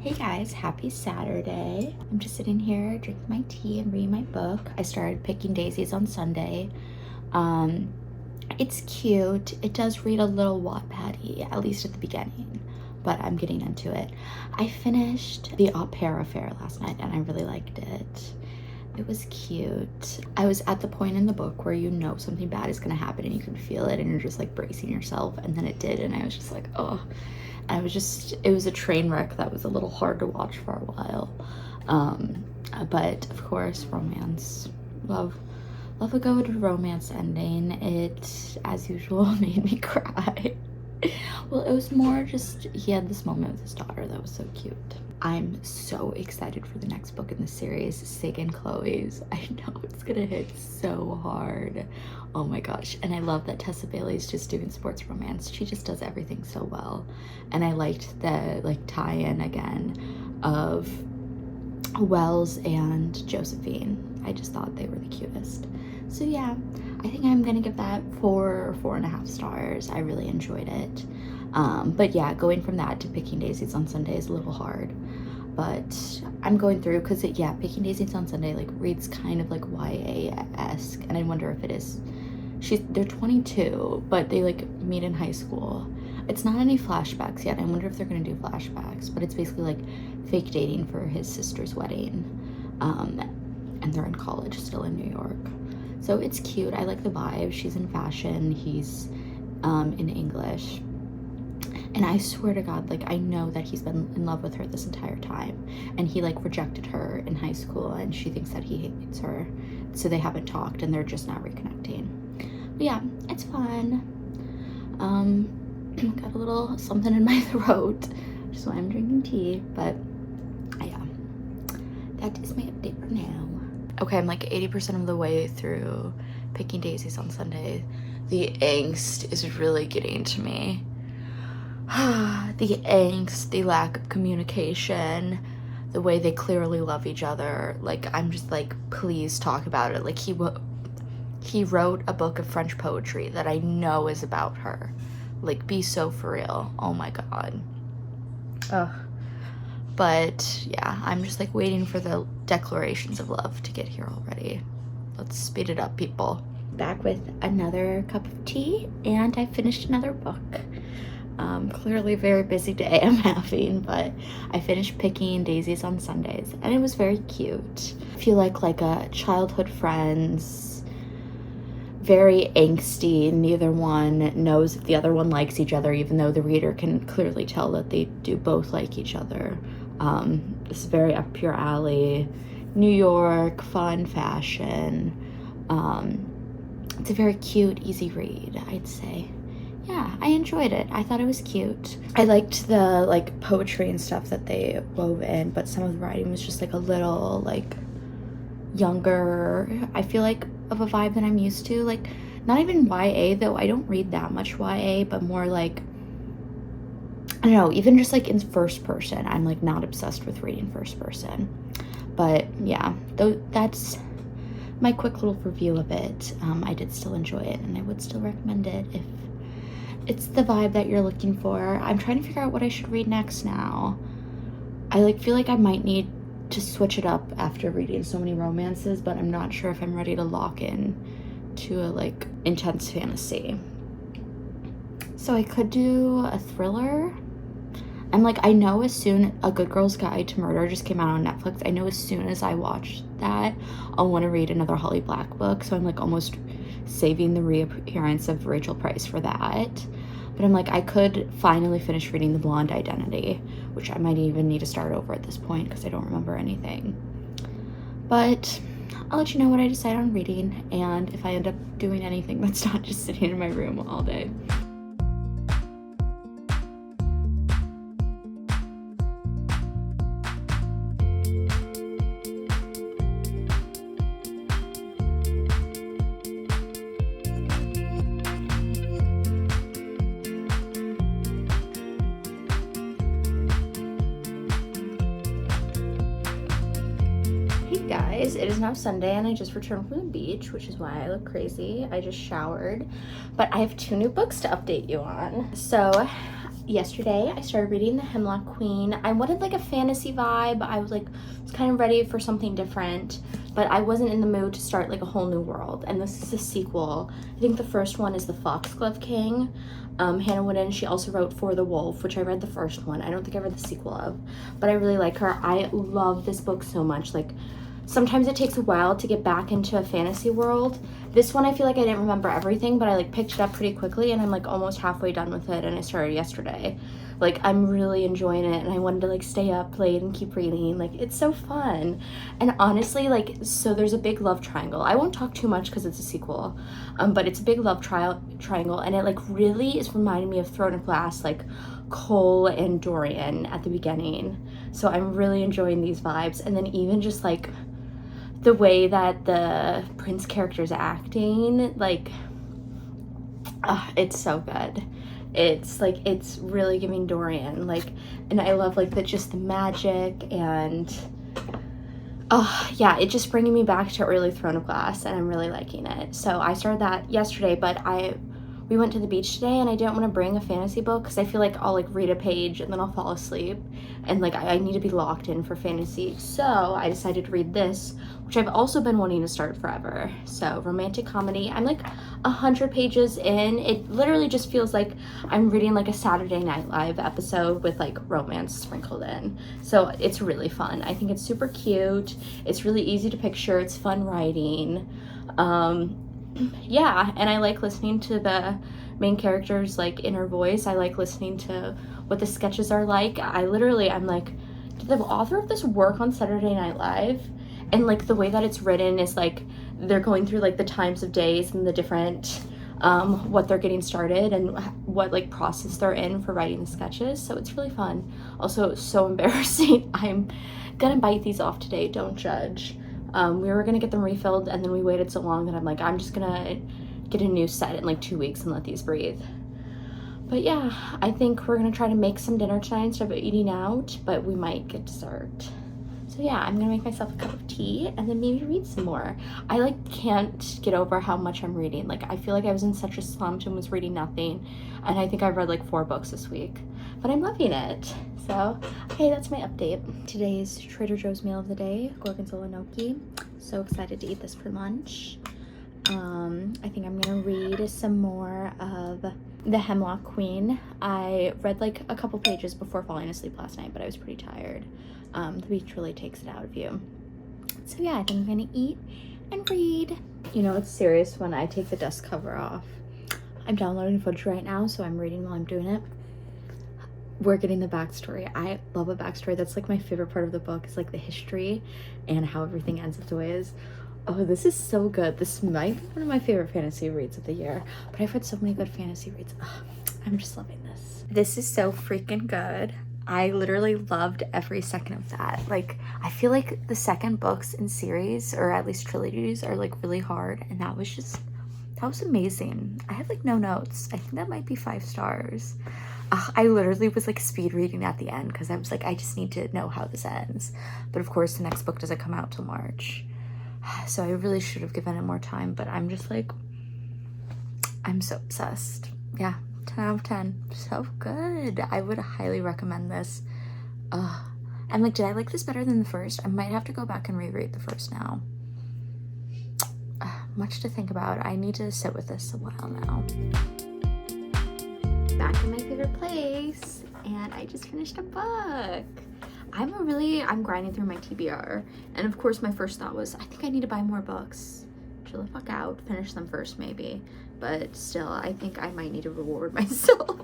Hey guys, happy Saturday. I'm just sitting here drinking my tea and reading my book. I started Picking Daisies on Sunday. It's cute. It does read a little Wattpad-y, at least at the beginning, but I'm getting into it. I finished The Au Pair Affair last night and I really liked it. It was cute. I was at the point in the book where you know something bad is gonna happen and you can feel it and you're just like bracing yourself, and then it did and I was just like, oh. It was a train wreck that was a little hard to watch for a while. But of course, romance. Love a good romance ending. It, as usual, made me cry. Well, it was more just, he had this moment with his daughter that was so cute. I'm so excited for the next book in the series, Sig and Chloe's. I know it's gonna hit so hard. Oh my gosh. And I love that Tessa Bailey's just doing sports romance. She just does everything so well. And I liked the like tie-in again of Wells and Josephine. I just thought they were the cutest. So yeah, I think I'm gonna give that 4 or 4.5 stars. I really enjoyed it. But yeah, going from that to Picking Daisies on Sunday is a little hard. But I'm going through, because Picking Daisies on Sunday like reads kind of like YA-esque, and I wonder if it is. They're 22, but they like meet in high school. It's not any flashbacks yet. I wonder if they're gonna do flashbacks, but it's basically like fake dating for his sister's wedding. And they're in college still in New York. So it's cute. I like the vibe. She's in fashion. He's in English. And I swear to God, like, I know that he's been in love with her this entire time. And he, like, rejected her in high school, and she thinks that he hates her. So they haven't talked, and they're just now reconnecting. But yeah, it's fun. Got a little something in my throat, which is why I'm drinking tea. But, yeah, that is my update for now. Okay, I'm, like, 80% of the way through Picking Daisies on Sunday. The angst is really getting to me. The angst, the lack of communication, the way they clearly love each other. Like, I'm just like, please talk about it. Like, he wrote a book of French poetry that I know is about her. Like, be so for real. Oh my God. Ugh. But yeah, I'm just like waiting for the declarations of love to get here already. Let's speed it up, people. Back with another cup of tea, and I finished another book. Clearly a very busy day I'm having, but I finished Picking Daisies on Sundays, and it was very cute. I feel like a childhood friends, very angsty. Neither one knows if the other one likes each other, even though the reader can clearly tell that they do both like each other. This is very up your alley. New York, fun fashion. It's a very cute, easy read, I'd say. Yeah, I enjoyed it. I thought it was cute. I liked the like poetry and stuff that they wove in, but some of the writing was just like a little like younger, I feel like, of a vibe that I'm used to. Like, not even YA though. I don't read that much YA, but more like, I don't know, even just like in first person. I'm like not obsessed with reading first person. But yeah, that's my quick little review of it. I did still enjoy it, and I would still recommend it if it's the vibe that you're looking for. I'm trying to figure out what I should read next now. I like feel like I might need to switch it up after reading so many romances, but I'm not sure if I'm ready to lock in to a like intense fantasy. So I could do a thriller. I'm like, I know as soon A Good Girl's Guide to Murder just came out on Netflix. I know as soon as I watch that, I'll want to read another Holly Black book. So I'm like almost saving the reappearance of Rachel Price for that. But I'm like, I could finally finish reading The Blonde Identity, which I might even need to start over at this point because I don't remember anything. But I'll let you know what I decide on reading, and if I end up doing anything that's not just sitting in my room all day. Guys, it is now Sunday and I just returned from the beach, which is why I look crazy. I just showered, but I have 2 new books to update you on. So yesterday I started reading The Hemlock Queen. I wanted like a fantasy vibe. I was kind of ready for something different, but I wasn't in the mood to start like a whole new world. And this is a sequel. I think the first one is The Foxglove King. Hannah Wooden, she also wrote For the Wolf, which I read the first one. I don't think I read the sequel of, but I really like her. I love this book so much. Like, sometimes it takes a while to get back into a fantasy world. This one, I feel like I didn't remember everything, but I like picked it up pretty quickly, and I'm like almost halfway done with it, and I started yesterday. Like, I'm really enjoying it, and I wanted to like stay up late and keep reading. Like, it's so fun. And honestly, like, so there's a big love triangle. I won't talk too much because it's a sequel, but it's a big love triangle, and it like really is reminding me of Throne of Glass, like Cole and Dorian at the beginning. So I'm really enjoying these vibes. And then even just like the way that the Prince character's acting, like, it's so good. It's like, it's really giving Dorian, like, and I love like just the magic, and yeah, it just bringing me back to early Throne of Glass, and I'm really liking it. So I started that yesterday, but we went to the beach today, and I didn't want to bring a fantasy book because I feel like I'll like read a page and then I'll fall asleep, and like I need to be locked in for fantasy. So I decided to read this, which I've also been wanting to start forever. So romantic comedy. I'm like 100 pages in. It literally just feels like I'm reading like a Saturday Night Live episode with like romance sprinkled in. So it's really fun. I think it's super cute. It's really easy to picture. It's fun writing. Yeah, and I like listening to the main character's like inner voice. I like listening to what the sketches are like. I'm like, did the author of this work on Saturday Night Live? And like the way that it's written is like they're going through like the times of days and the different what they're getting started and what like process they're in for writing the sketches. So it's really fun. Also, so embarrassing. I'm gonna bite these off today, don't judge. We were gonna get them refilled, and then we waited so long that I'm like, I'm just gonna get a new set in like 2 weeks and let these breathe. But yeah, I think we're gonna try to make some dinner tonight instead of eating out, but we might get dessert. So yeah, I'm gonna make myself a cup of tea and then maybe read some more. I like can't get over how much I'm reading. Like, I feel like I was in such a slump and was reading nothing, and I think I've read like 4 books this week, but I'm loving it. So, okay, that's my update. Today's Trader Joe's meal of the day, gorgonzola gnocchi. So excited to eat this for lunch. I think I'm gonna read some more of The Hemlock Queen. I read like a couple pages before falling asleep last night, but I was pretty tired. The beach really takes it out of you. So yeah, I think I'm gonna eat and read. You know, it's serious when I take the dust cover off. I'm downloading footage right now, so I'm reading while I'm doing it. We're getting the backstory. I love a backstory. That's like my favorite part of the book, is like the history and how everything ends up the way it is. Oh, this is so good. This might be one of my favorite fantasy reads of the year, but I've read so many good fantasy reads. Oh, I'm just loving this. This is so freaking good. I literally loved every second of that. Like, I feel like the second books in series, or at least trilogies, are like really hard, and that was amazing. I had like no notes. I think that might be 5 stars. I literally was like speed reading at the end because I was like, I just need to know how this ends. But of course the next book doesn't come out till March, so I really should have given it more time. But I'm just like, I'm so obsessed. Yeah, 10 out of 10. So good. I would highly recommend this. I'm like, did I like this better than the first? I might have to go back and reread the first now. Much to think about. I need to sit with this a while now. Back in my favorite place, and I just finished a book. I'm grinding through my TBR, and of course my first thought was, I think I need to buy more books. Chill the fuck out, finish them first maybe, but still, I think I might need to reward myself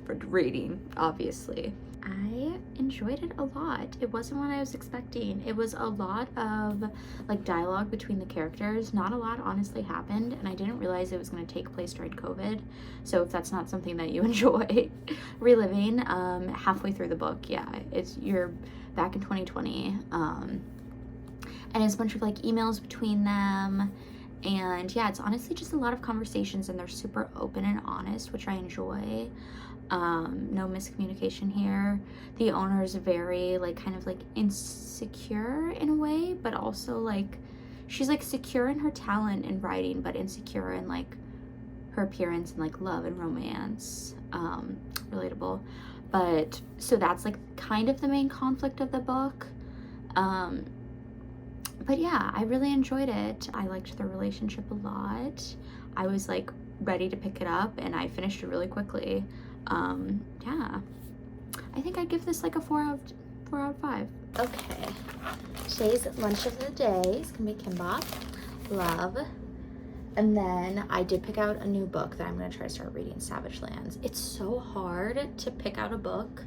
for reading, obviously. I enjoyed it a lot. It wasn't what I was expecting. It was a lot of like dialogue between the characters. Not a lot honestly happened, and I didn't realize it was going to take place during COVID. So if that's not something that you enjoy reliving, halfway through the book, yeah, you're back in 2020, and it's a bunch of like emails between them. And yeah, it's honestly just a lot of conversations, and they're super open and honest, which I enjoy. No miscommunication here. The owner is very like kind of like insecure in a way, but also like she's like secure in her talent in writing, but insecure in like her appearance and like love and romance, relatable. But so that's like kind of the main conflict of the book. But yeah, I really enjoyed it. I liked their relationship a lot. I was like ready to pick it up and I finished it really quickly. Yeah, I think I'd give this like a 4 out of 5. Okay, today's lunch of the day is gonna be kimbap, love. And then I did pick out a new book that I'm gonna try to start reading, Savage Lands. It's so hard to pick out a book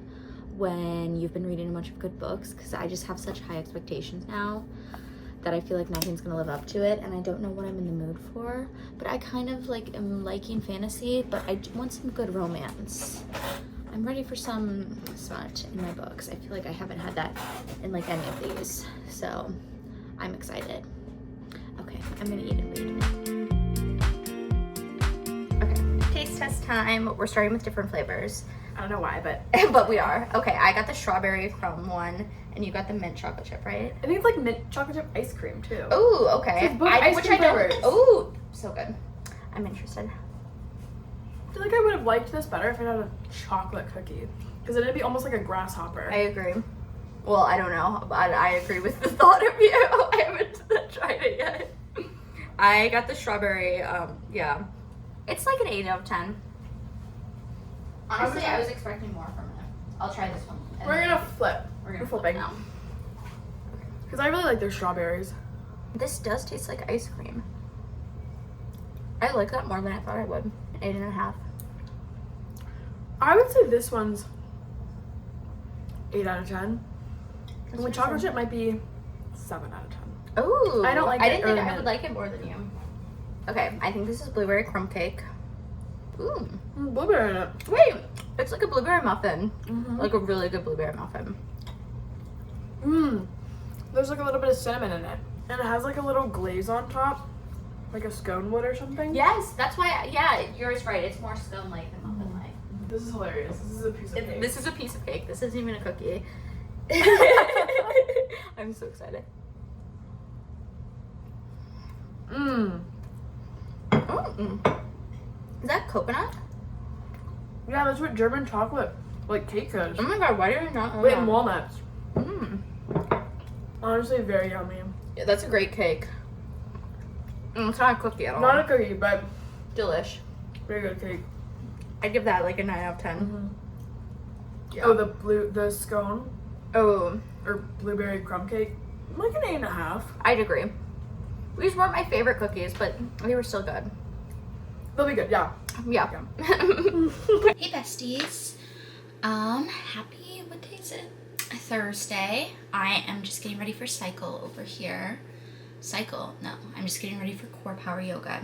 when you've been reading a bunch of good books, because I just have such high expectations now that I feel like nothing's gonna live up to it, and I don't know what I'm in the mood for. But I kind of like am liking fantasy, but I want some good romance. I'm ready for some smut in my books. I feel like I haven't had that in like any of these, so I'm excited. Okay, I'm gonna eat and read. Okay, taste test time. We're starting with different flavors. I don't know why, but but we are. Okay, I got the strawberry crumb one, and you got the mint chocolate chip, right? I think it's like mint chocolate chip ice cream too. Oh, okay. So ice cream flavors. Oh, so good. I'm interested. I feel like I would have liked this better if I had a chocolate cookie, because it'd be almost like a grasshopper. I agree. Well, I don't know, but I agree with the thought of you. I haven't tried it yet. I got the strawberry. Yeah, it's like an 8 out of 10. Honestly, I was expecting more from it. I'll try this one. We're gonna flip. We're flipping now. Because I really like their strawberries. This does taste like ice cream. I like that more than I thought I would. 8.5. I would say this one's 8 out of 10. And with chocolate chip might be 7 out of 10. Oh, I don't like it. I didn't think I would like it more than you. Okay, I think this is blueberry crumb cake. Ooh. Blueberry in it. Wait, it's like a blueberry muffin. Mm-hmm. Like a really good blueberry muffin. There's like a little bit of cinnamon in it. And it has like a little glaze on top. Like a scone wood or something. Yes, that's why, yeah, you're right. It's more scone-like than muffin-like. This is hilarious. This is a piece of cake. This is a piece of cake. This isn't even a cookie. I'm so excited. Is that coconut? Yeah, that's what German chocolate like cake is. Oh my god, why did I not know Wait, that? and walnuts. Honestly, very yummy. Yeah, that's a great cake. It's not a cookie at all. Not a cookie, but delish. very good cake. I'd give that like a 9 out of 10. Yeah. Oh, the scone Oh, or blueberry crumb cake, like an 8.5. I'd agree. These weren't my favorite cookies, but they were still good. They'll be good, yeah. Yeah. Hey besties. Happy, what day is it? Thursday. I am just getting ready for cycle over here. Cycle? No, I'm just getting ready for core power yoga.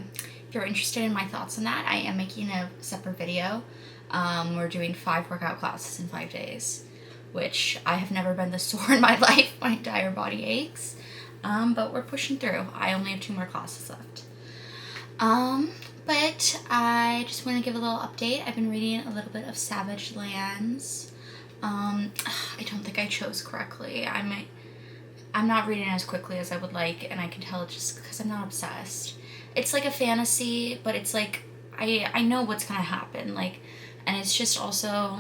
If you're interested in my thoughts on that, I am making a separate video. We're doing 5 workout classes in 5 days, which I have never been this sore in my life. My entire body aches. But we're pushing through. I only have 2 more classes left. But I just want to give a little update. I've been reading a little bit of Savage Lands. I don't think I chose correctly. I'm not reading as quickly as I would like, and I can tell just because I'm not obsessed. It's like a fantasy, but it's like, I know what's gonna happen, like, and it's just also,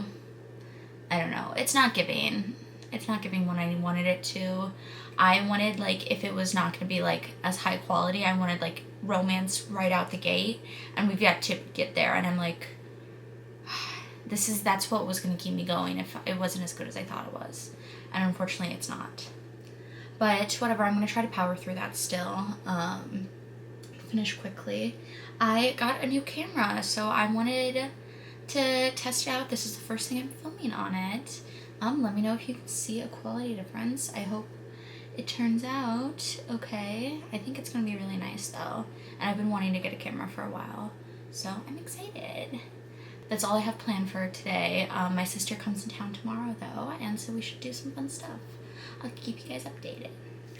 I don't know, it's not giving what I wanted it to. I wanted, like, if it was not gonna be, like, as high quality, I wanted, like, romance right out the gate, and we've yet to get there, and I'm like, that's what was gonna keep me going if it wasn't as good as I thought it was, and unfortunately it's not. But whatever, I'm gonna try to power through that still. Finish quickly. I got a new camera, so I wanted to test it out. This is the first thing I'm filming on it. Let me know if you can see a quality difference. I hope it turns out okay. I think it's gonna be really nice though. And I've been wanting to get a camera for a while, so I'm excited. That's all I have planned for today. My sister comes in town tomorrow though, and so we should do some fun stuff. I'll keep you guys updated.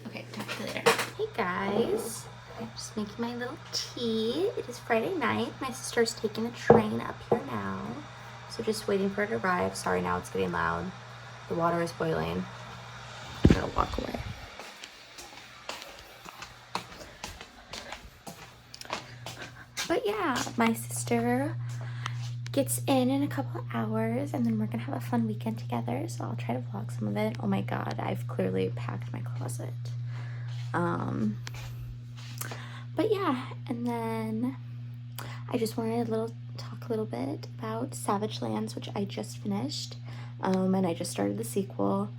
Okay, talk to you later. Hey guys, I'm just making my little tea. It is Friday night. My sister's taking the train up here now, so just waiting for it to arrive. Sorry, now it's getting loud. The water is boiling. I'm gonna walk away. But yeah, yeah, my sister gets in a couple hours, and then we're gonna have a fun weekend together, so I'll try to vlog some of it. Oh my god, I've clearly packed my closet. But yeah, and then I just wanted to talk a little bit about Savage Lands, which I just finished, and I just started the sequel.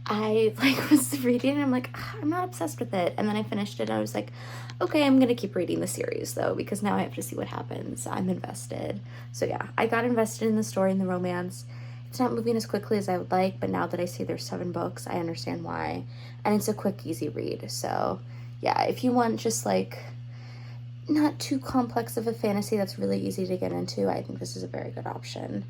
I was reading and I'm like, I'm not obsessed with it, and then I finished it and I was like, okay, I'm gonna keep reading the series though, because now I have to see what happens. I'm invested. So yeah, I got invested in the story and the romance. It's not moving as quickly as I would like, but now that I see there's 7 books, I understand why, and it's a quick, easy read. So yeah, if you want just not too complex of a fantasy that's really easy to get into, I think this is a very good option.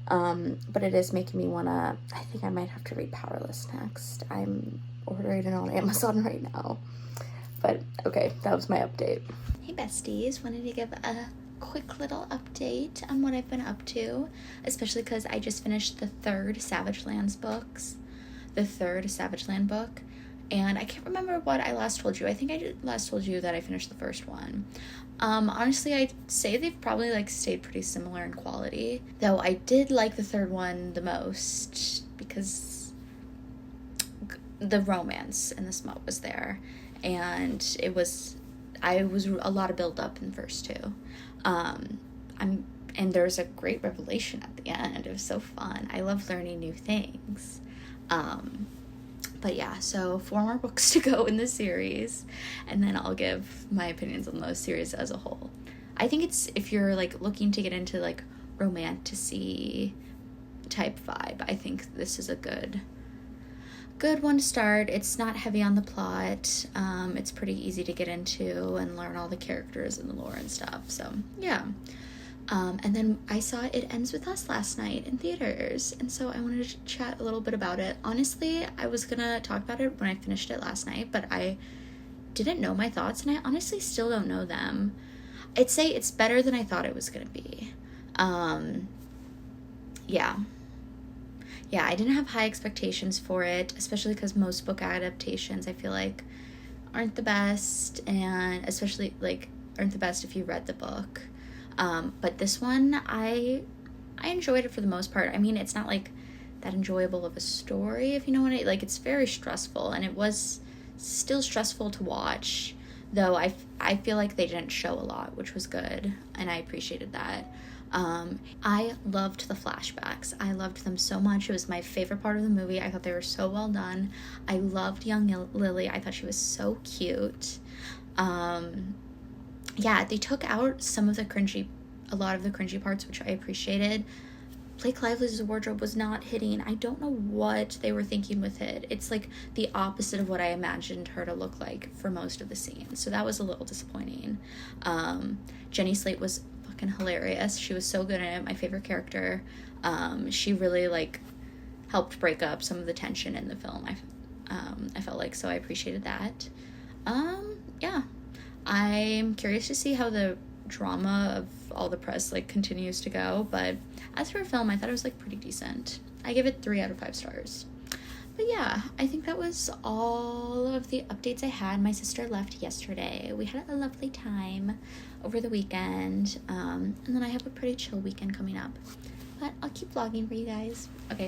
But it is making me wanna, I think I might have to read Powerless next. I'm ordering it on Amazon right now. But okay, that was my update. Hey besties, wanted to give a quick little update on what I've been up to, especially because I just finished the 3rd Savage Land book, and I can't remember what I last told you. I think I last told you that I finished the first one. Honestly, I'd say they've probably stayed pretty similar in quality, though I did like the 3rd one the most because the romance and the smut was there, and I was a lot of build up in the first 2. And there's a great revelation at the end. It was so fun. I love learning new things. But yeah, so 4 more books to go in the series, and then I'll give my opinions on the series as a whole. I think it's, if you're looking to get into romantasy type vibe, I think this is a good one to start. It's not heavy on the plot. It's pretty easy to get into and learn all the characters and the lore and stuff. So yeah. And then I saw It Ends With Us last night in theaters, and so I wanted to chat a little bit about it. Honestly, I was gonna talk about it when I finished it last night, but I didn't know my thoughts, and I honestly still don't know them. I'd say it's better than I thought it was gonna be. Yeah, I didn't have high expectations for it, especially because most book adaptations I feel like aren't the best, and especially aren't the best if you read the book. But this one, I enjoyed it for the most part. I mean, it's not that enjoyable of a story, if you know what I mean. It's very stressful, and it was still stressful to watch, though I feel like they didn't show a lot, which was good, and I appreciated that. I loved the flashbacks. I loved them so much. It was my favorite part of the movie. I thought they were so well done. I loved young Lily. I thought she was so cute. Yeah, they took out a lot of the cringy parts, which I appreciated. Blake Lively's wardrobe was not hitting. I don't know what they were thinking with it. It's the opposite of what I imagined her to look like for most of the scenes, so that was a little disappointing. Jenny Slate was fucking hilarious. She was so good in it. My favorite character. She really helped break up some of the tension in the film. I felt so I appreciated that. Yeah. I'm curious to see how the drama of all the press continues to go, but as for a film, I thought it was pretty decent. I give it 3 out of 5 stars. But yeah, I think that was all of the updates I had. My sister left yesterday. We had a lovely time over the weekend, and then I have a pretty chill weekend coming up, but I'll keep vlogging for you guys. Okay.